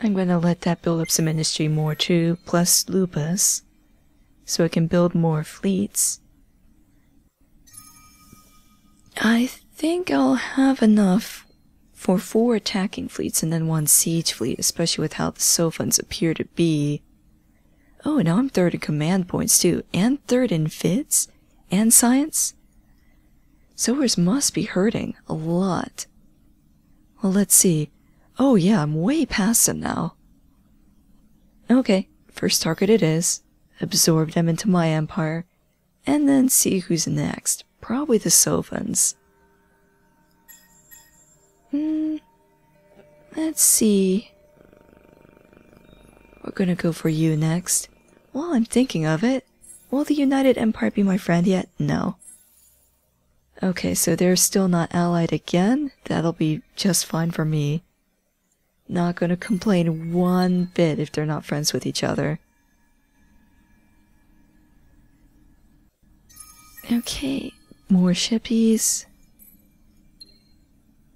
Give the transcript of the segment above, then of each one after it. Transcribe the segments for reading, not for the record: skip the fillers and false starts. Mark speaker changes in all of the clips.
Speaker 1: I'm gonna let that build up some industry more too, plus lupus, so it can build more fleets. I think I'll have enough for 4 attacking fleets and then 1 siege fleet, especially with how the Sophons appear to be. Oh, now I'm 3rd in command points too, and 3rd in fits, and science. Sowers must be hurting a lot. Well, let's see. Oh yeah, I'm way past them now. Okay, first target it is. Absorb them into my empire, and then see who's next. Probably the Sophons. Let's see. We're gonna go for you next. While I'm thinking of it, will the United Empire be my friend yet? No. Okay, so they're still not allied again. That'll be just fine for me. Not gonna complain one bit if they're not friends with each other. Okay, more shippies.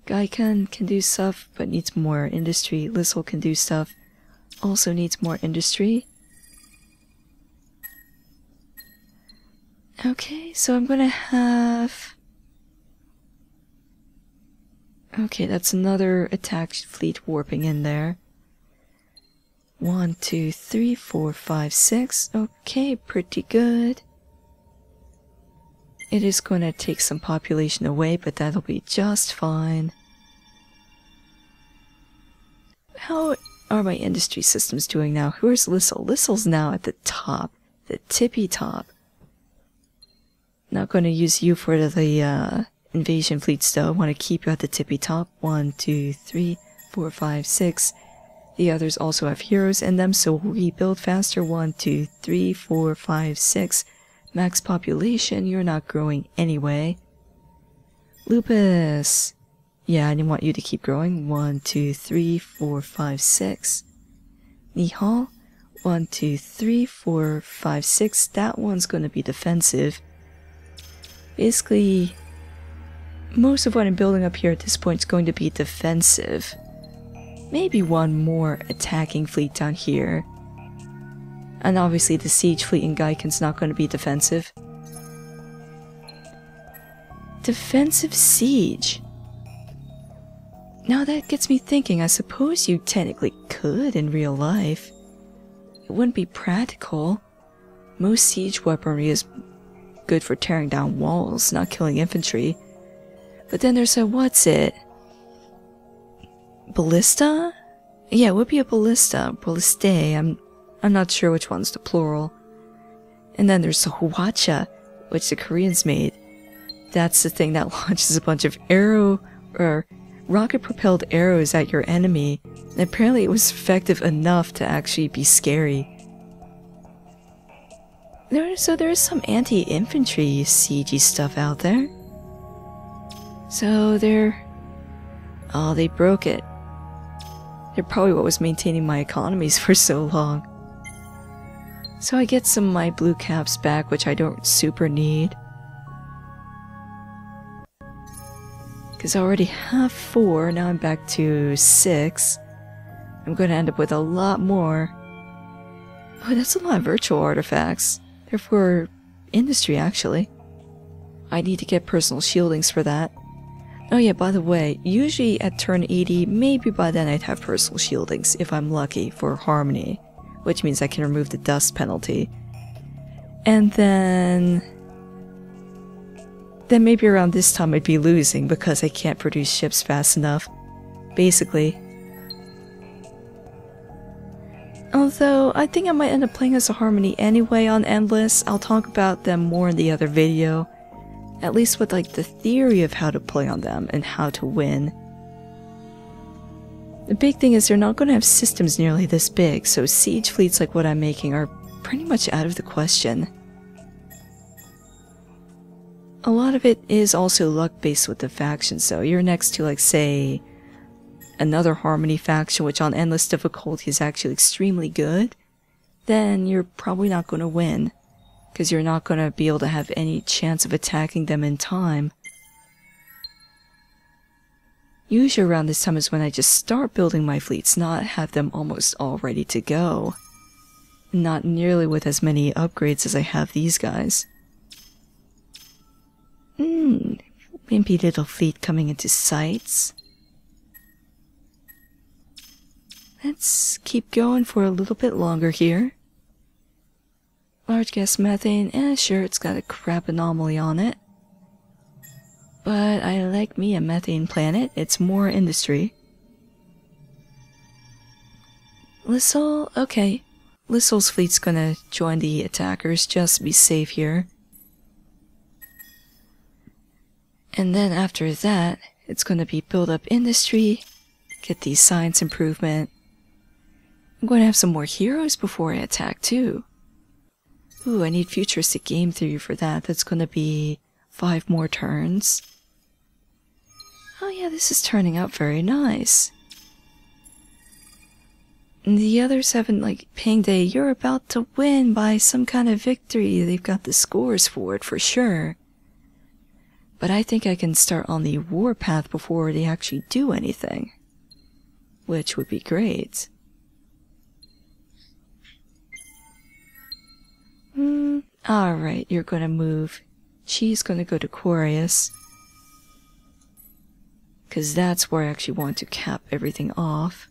Speaker 1: Gaikan can do stuff, but needs more industry. Lissel can do stuff, also needs more industry. Okay, so I'm gonna have... Okay, that's another attack fleet warping in there. 1, 2, 3, 4, 5, 6. Okay, pretty good. It is going to take some population away, but that'll be just fine. How are my industry systems doing now? Where's Lissel? Lissel's now at the top, the tippy top. Not going to use you for the invasion fleets though. I want to keep you at the tippy top. 1, 2, 3, 4, 5, 6. The others also have heroes in them, so we'll rebuild faster. 1, 2, 3, 4, 5, 6. Max population, you're not growing anyway. Lupus. Yeah, I didn't want you to keep growing. 1, 2, 3, 4, 5, 6. Nihal. 1, 2, 3, 4, 5, 6. That one's going to be defensive. Basically, most of what I'm building up here at this point is going to be defensive. Maybe one more attacking fleet down here. And obviously the siege fleet in Gaikan's not going to be defensive. Defensive siege. Now that gets me thinking, I suppose you technically could in real life. It wouldn't be practical. Most siege weaponry is good for tearing down walls, not killing infantry. But then there's a, what's it? Ballista? Yeah, it would be a ballista. Ballistae, I'm not sure which one's the plural. And then there's the Hwacha, which the Koreans made. That's the thing that launches a bunch of rocket-propelled arrows at your enemy. And apparently it was effective enough to actually be scary. So there is some anti-infantry siegey stuff out there. So oh, they broke it. They're probably what was maintaining my economies for so long. So I get some of my blue caps back, which I don't super need. Because I already have 4, now I'm back to 6. I'm going to end up with a lot more. Oh, that's a lot of virtual artifacts. They're for industry, actually. I need to get personal shieldings for that. Oh yeah, by the way, usually at turn 80, maybe by then I'd have personal shieldings, if I'm lucky, for Harmony. Which means I can remove the dust penalty. And then maybe around this time I'd be losing because I can't produce ships fast enough. Basically. Although, I think I might end up playing as a Harmony anyway on Endless. I'll talk about them more in the other video. At least with like the theory of how to play on them and how to win. The big thing is they're not going to have systems nearly this big, so siege fleets like what I'm making are pretty much out of the question. A lot of it is also luck-based with the factions, so you're next to, like, say, another Harmony faction, which on Endless difficulty is actually extremely good, then you're probably not going to win, because you're not going to be able to have any chance of attacking them in time. Usually around this time is when I just start building my fleets, not have them almost all ready to go. Not nearly with as many upgrades as I have these guys. Wimpy little fleet coming into sights. Let's keep going for a little bit longer here. Large gas methane, sure, it's got a crap anomaly on it. But I like me a methane planet, it's more industry. Lissol, okay. Lissol's fleet's gonna join the attackers just to be safe here. And then after that, it's gonna be build up industry, get the science improvement. I'm going to have some more heroes before I attack too. Ooh, I need futuristic game theory for that. That's gonna be 5 more turns. Oh yeah, this is turning out very nice. And the others haven't, like, Ping Day, you're about to win by some kind of victory. They've got the scores for it for sure. But I think I can start on the warpath before they actually do anything. Which would be great. Alright, you're gonna move. She's gonna go to Aquarius. Because that's where I actually want to cap everything off.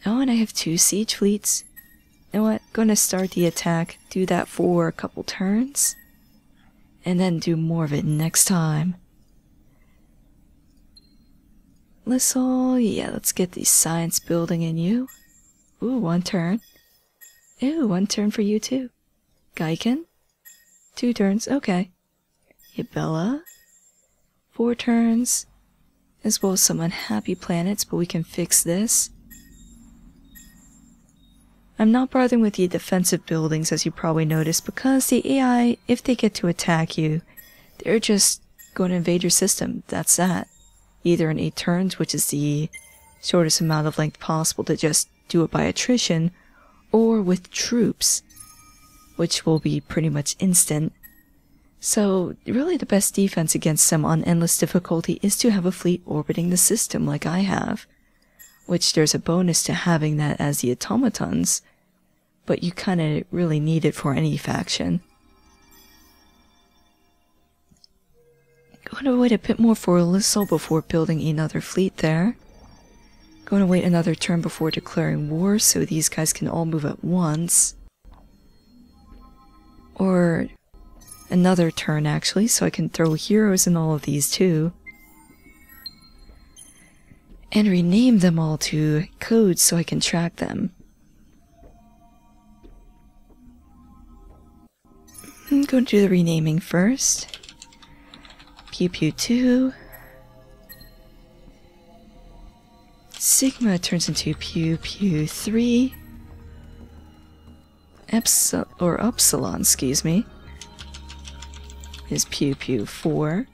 Speaker 1: Oh, and I have 2 siege fleets. You know what? Gonna start the attack, do that for a couple turns. And then do more of it next time. Let's get the science building in you. Ooh, 1 turn. Ooh, 1 turn for you too. Gaiken? 2 turns, okay. Yabella? 4 turns. As well as some unhappy planets, but we can fix this. I'm not bothering with the defensive buildings, as you probably noticed, because the AI, if they get to attack you, they're just going to invade your system. That's that. Either in 8 turns, which is the shortest amount of length possible to just do it by attrition, or with troops, which will be pretty much instant. So, really the best defense against them on endless difficulty is to have a fleet orbiting the system like I have. Which there's a bonus to having that as the Automatons, but you kinda really need it for any faction. Going to wait a bit more for Lissol before building another fleet there. Going to wait another turn before declaring war so these guys can all move at once. Or another turn actually, so I can throw heroes in all of these too. And rename them all to codes so I can track them. I'm going to do the renaming first. Pew Pew 2. Sigma turns into Pew Pew 3. Upsilon, excuse me, is Pew Pew 4.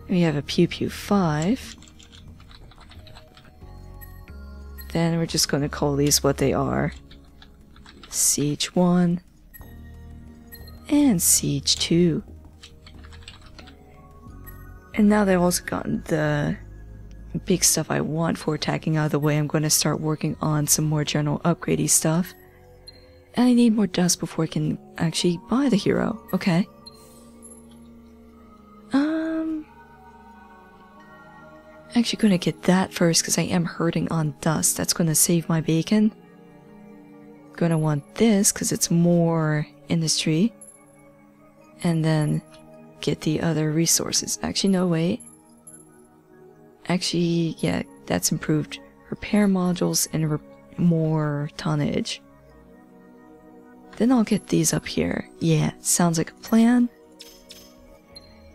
Speaker 1: We have a Pew Pew 5. Then we're just going to call these what they are. Siege 1 and Siege 2. And now they've also gotten the big stuff I want for attacking out of the way. I'm going to start working on some more general upgradey stuff. And I need more dust before I can actually buy the hero. Okay. Actually gonna get that first because I am hurting on dust. That's gonna save my bacon. Gonna want this because it's more industry. And then get the other resources. Actually, no, wait. Actually, yeah, that's improved. Repair modules and more tonnage. Then I'll get these up here. Yeah, sounds like a plan.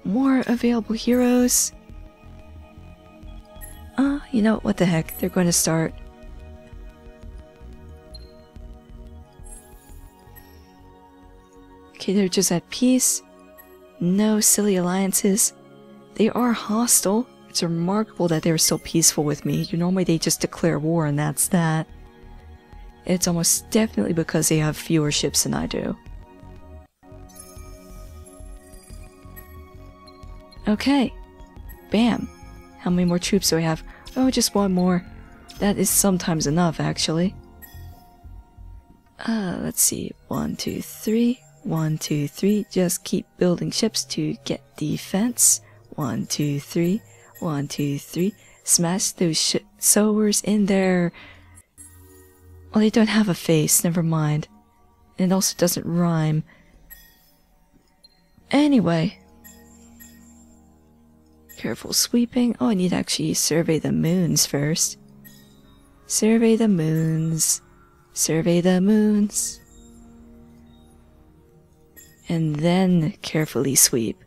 Speaker 1: More available heroes. You know, what the heck, they're going to start. Okay, they're just at peace. No silly alliances. They are hostile. It's remarkable that they're so peaceful with me. Normally they just declare war and that's that. It's almost definitely because they have fewer ships than I do. Okay. Bam! How many more troops do I have? Oh, just one more. That is sometimes enough, actually. Let's see. 1, 2, 3. 1, 2, 3. Just keep building ships to get defense. 1, 2, 3. 1, 2, 3. Smash those sowers in there. Well, they don't have a face. Never mind. And it also doesn't rhyme. Anyway. Careful sweeping. Oh, I need to actually survey the moons first. Survey the moons. Survey the moons. And then carefully sweep.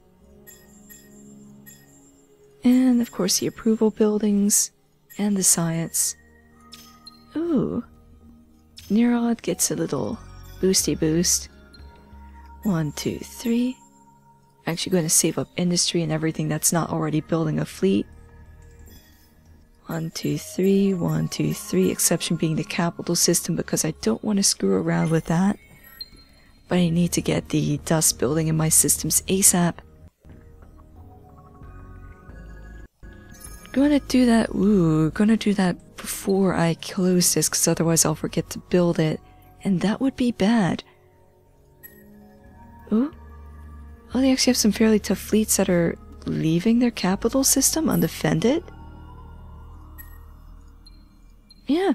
Speaker 1: And of course the approval buildings and the science. Ooh. Nerod gets a little boosty boost. 1, 2, 3. Actually going to save up industry and everything that's not already building a fleet. 1, 2, 3, 1, 2, 3, exception being the capital system because I don't want to screw around with that. But I need to get the dust building in my systems ASAP. Gonna do that, gonna do that before I close this because otherwise I'll forget to build it. And that would be bad. Ooh. Oh, they actually have some fairly tough fleets that are leaving their capital system undefended? Yeah.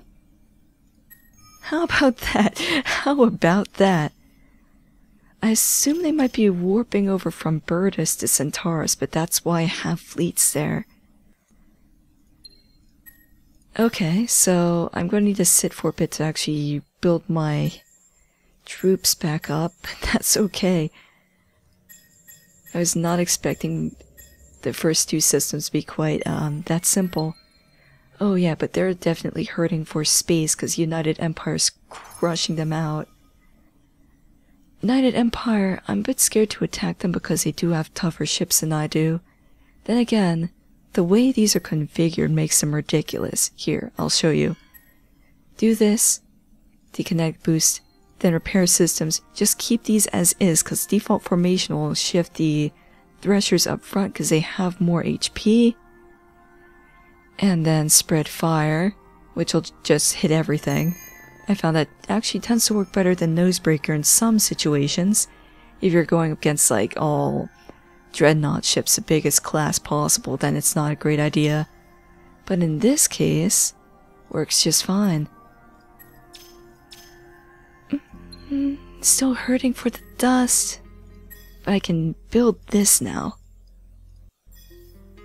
Speaker 1: How about that? How about that? I assume they might be warping over from Burdus to Centaurus, but that's why I have fleets there. Okay, so I'm going to need to sit for a bit to actually build my troops back up, but that's okay. I was not expecting the first two systems to be quite that simple. Oh yeah, but they're definitely hurting for space because United Empire's crushing them out. United Empire, I'm a bit scared to attack them because they do have tougher ships than I do. Then again, the way these are configured makes them ridiculous. Here, I'll show you. Do this, deconnect boost, then repair systems. Just keep these as is because default formation will shift the threshers up front because they have more HP. And then spread fire, which will just hit everything. I found that actually tends to work better than Nosebreaker in some situations. If you're going against like all dreadnought ships, the biggest class possible, then it's not a great idea. But in this case, works just fine. Still hurting for the dust. But I can build this now.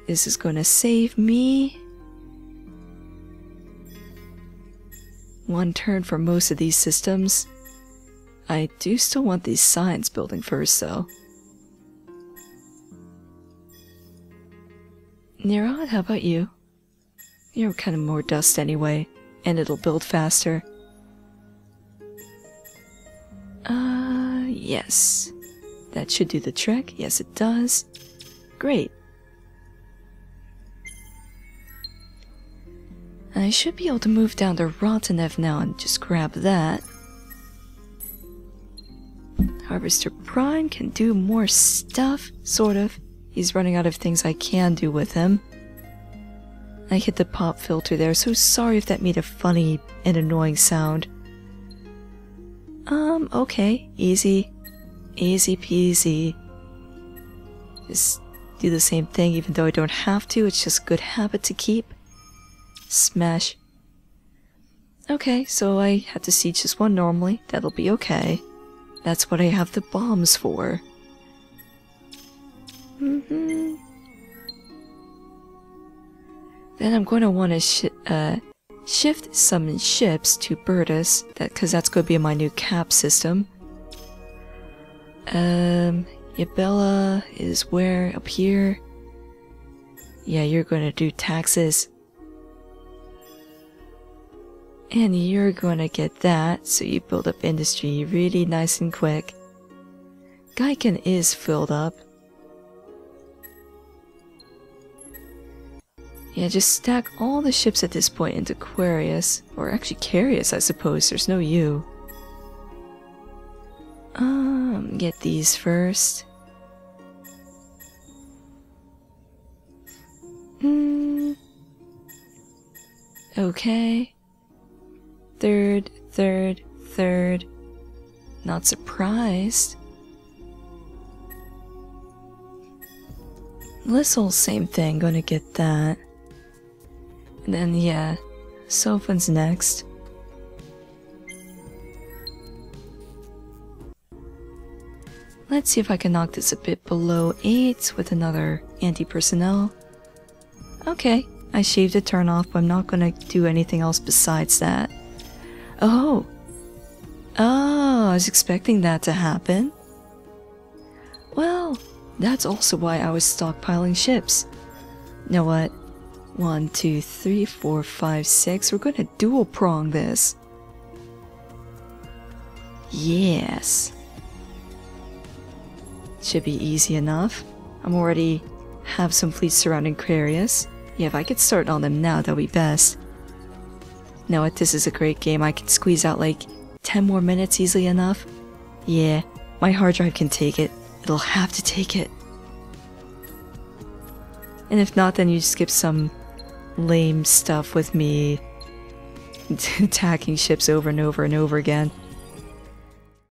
Speaker 1: This is going to save me one turn for most of these systems. I do still want these science building first though. Nerod, how about you? You're kind of more dust anyway, and it'll build faster. Yes. That should do the trick. Yes, it does. Great. I should be able to move down to Rotanev now and just grab that. Harvester Prime can do more stuff, sort of. He's running out of things I can do with him. I hit the pop filter there, so sorry if that made a funny and annoying sound. Okay. Easy. Easy peasy. Just do the same thing even though I don't have to, it's just a good habit to keep. Smash. Okay, so I had to siege just one normally. That'll be okay. That's what I have the bombs for. Then I'm going to want to shift some ships to Burdus, because that's going to be my new cap system. Yabella is where? Up here? Yeah, you're going to do taxes. And you're going to get that, so you build up industry really nice and quick. Gaiken is filled up. Yeah, just stack all the ships at this point into Aquarius. Or actually Carius, I suppose. There's no U. Get these first. Okay. Third. Not surprised. This whole same thing, gonna get that. And then, yeah, Sophan's next. Let's see if I can knock this a bit below 8 with another anti-personnel. Okay, I shaved a turn off, but I'm not gonna do anything else besides that. Oh! Oh, I was expecting that to happen. Well, that's also why I was stockpiling ships. You know what? 1, 2, 3, 4, 5, 6. We're gonna dual prong this. Yes. Should be easy enough. I'm already have some fleets surrounding Aquarius. Yeah, if I could start on them now, that'll be best. You know what? This is a great game. I can squeeze out like 10 more minutes easily enough. Yeah, my hard drive can take it. It'll have to take it. And if not, then you skip some lame stuff with me attacking ships over and over and over again.